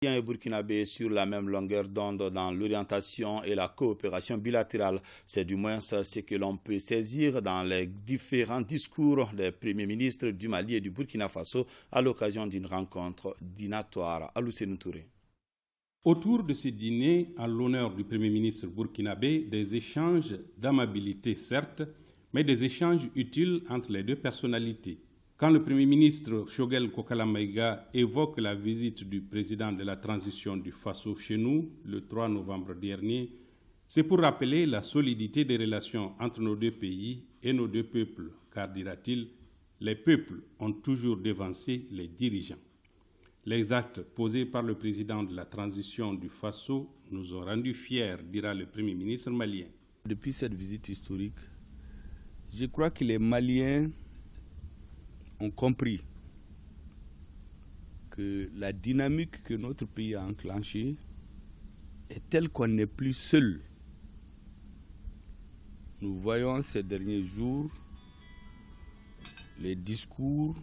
Et burkinabé sur la même longueur d'onde dans l'orientation et la coopération bilatérale. C'est du moins ce que l'on peut saisir dans les différents discours des premiers ministres du Mali et du Burkina Faso à l'occasion d'une rencontre dînatoire à Lucien Touré. Autour de ce dîner, en l'honneur du Premier ministre burkinabé, des échanges d'amabilité certes, mais des échanges utiles entre les deux personnalités. Quand le Premier ministre Choguel Kokala Maïga évoque la visite du président de la transition du Faso chez nous le 3 novembre dernier, c'est pour rappeler la solidité des relations entre nos deux pays et nos deux peuples, car, dira-t-il, les peuples ont toujours devancé les dirigeants. Les actes posés par le président de la transition du Faso nous ont rendus fiers, dira le Premier ministre malien. Depuis cette visite historique, je crois que les Maliens ont compris que la dynamique que notre pays a enclenchée est telle qu'on n'est plus seul. Nous voyons ces derniers jours les discours,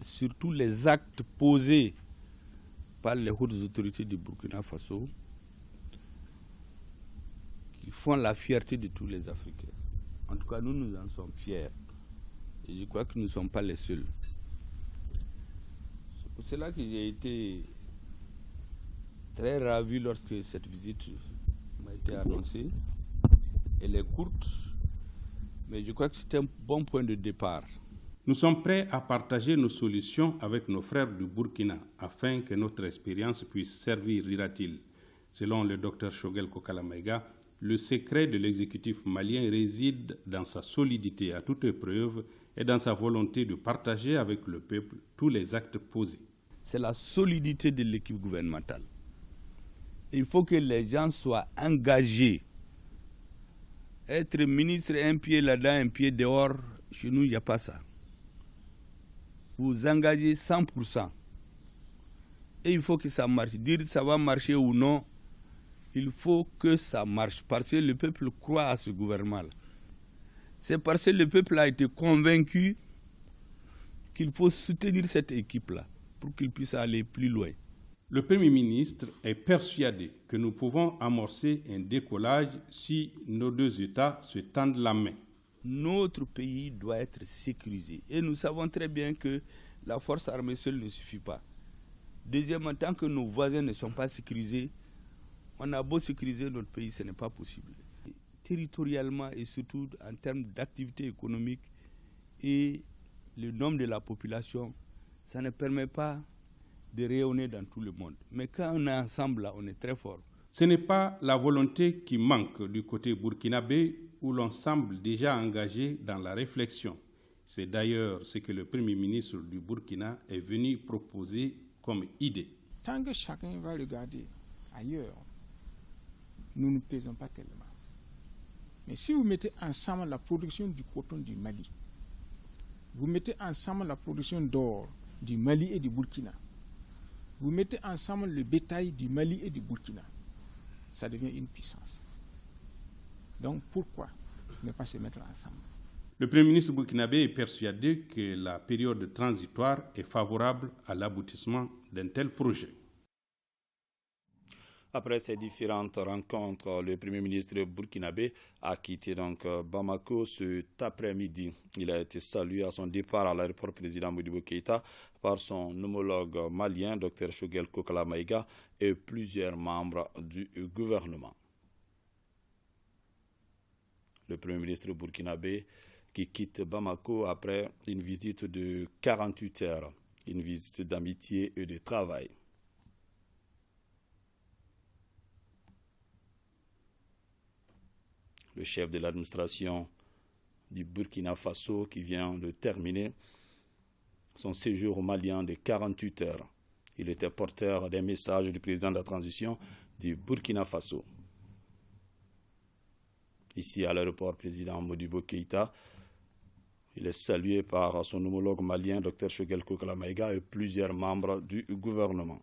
surtout les actes posés par les hautes autorités du Burkina Faso, qui font la fierté de tous les Africains. En tout cas, nous en sommes fiers. Et je crois que nous ne sommes pas les seuls. C'est pour cela que j'ai été très ravi lorsque cette visite m'a été annoncée. Elle est courte, mais je crois que c'est un bon point de départ. Nous sommes prêts à partager nos solutions avec nos frères du Burkina afin que notre expérience puisse servir, dira-t-il. Selon le docteur Choguel Kokala Maïga, le secret de l'exécutif malien réside dans sa solidité à toute épreuve et dans sa volonté de partager avec le peuple tous les actes posés. C'est la solidité de l'équipe gouvernementale. Il faut que les gens soient engagés. Être ministre, un pied là-dedans, un pied dehors, chez nous, il n'y a pas ça. Vous engagez 100%. Et il faut que ça marche. Dire ça va marcher ou non, il faut que ça marche. Parce que le peuple croit à ce gouvernement-là. C'est parce que le peuple a été convaincu qu'il faut soutenir cette équipe-là pour qu'il puisse aller plus loin. Le Premier ministre est persuadé que nous pouvons amorcer un décollage si nos deux États se tendent la main. Notre pays doit être sécurisé. Et nous savons très bien que la force armée seule ne suffit pas. Deuxièmement, tant que nos voisins ne sont pas sécurisés, on a beau sécuriser notre pays, ce n'est pas possible. Territorialement et surtout en termes d'activité économique et le nombre de la population, ça ne permet pas de rayonner dans tout le monde. Mais quand on est ensemble, là, on est très fort. Ce n'est pas la volonté qui manque du côté burkinabé où l'on semble déjà engagé dans la réflexion. C'est d'ailleurs ce que le Premier ministre du Burkina est venu proposer comme idée. Tant que chacun va regarder ailleurs, nous ne pesons pas tellement. Mais si vous mettez ensemble la production du coton du Mali, vous mettez ensemble la production d'or du Mali et du Burkina, vous mettez ensemble le bétail du Mali et du Burkina, ça devient une puissance. Donc pourquoi ne pas se mettre ensemble? Le Premier ministre burkinabé est persuadé que la période transitoire est favorable à l'aboutissement d'un tel projet. Après ces différentes rencontres, le Premier ministre burkinabé a quitté donc Bamako cet après-midi. Il a été salué à son départ à l'aéroport président Modibo Keïta par son homologue malien, Dr Choguel Kokala Maïga, et plusieurs membres du gouvernement. Le Premier ministre burkinabé qui quitte Bamako après une visite de 48 heures, une visite d'amitié et de travail. Le chef de l'administration du Burkina Faso qui vient de terminer son séjour au malien de 48 heures. Il était porteur des messages du président de la transition du Burkina Faso. Ici à l'aéroport président Modibo Keïta, il est salué par son homologue malien, Dr Choguel Kokala Maïga, et plusieurs membres du gouvernement.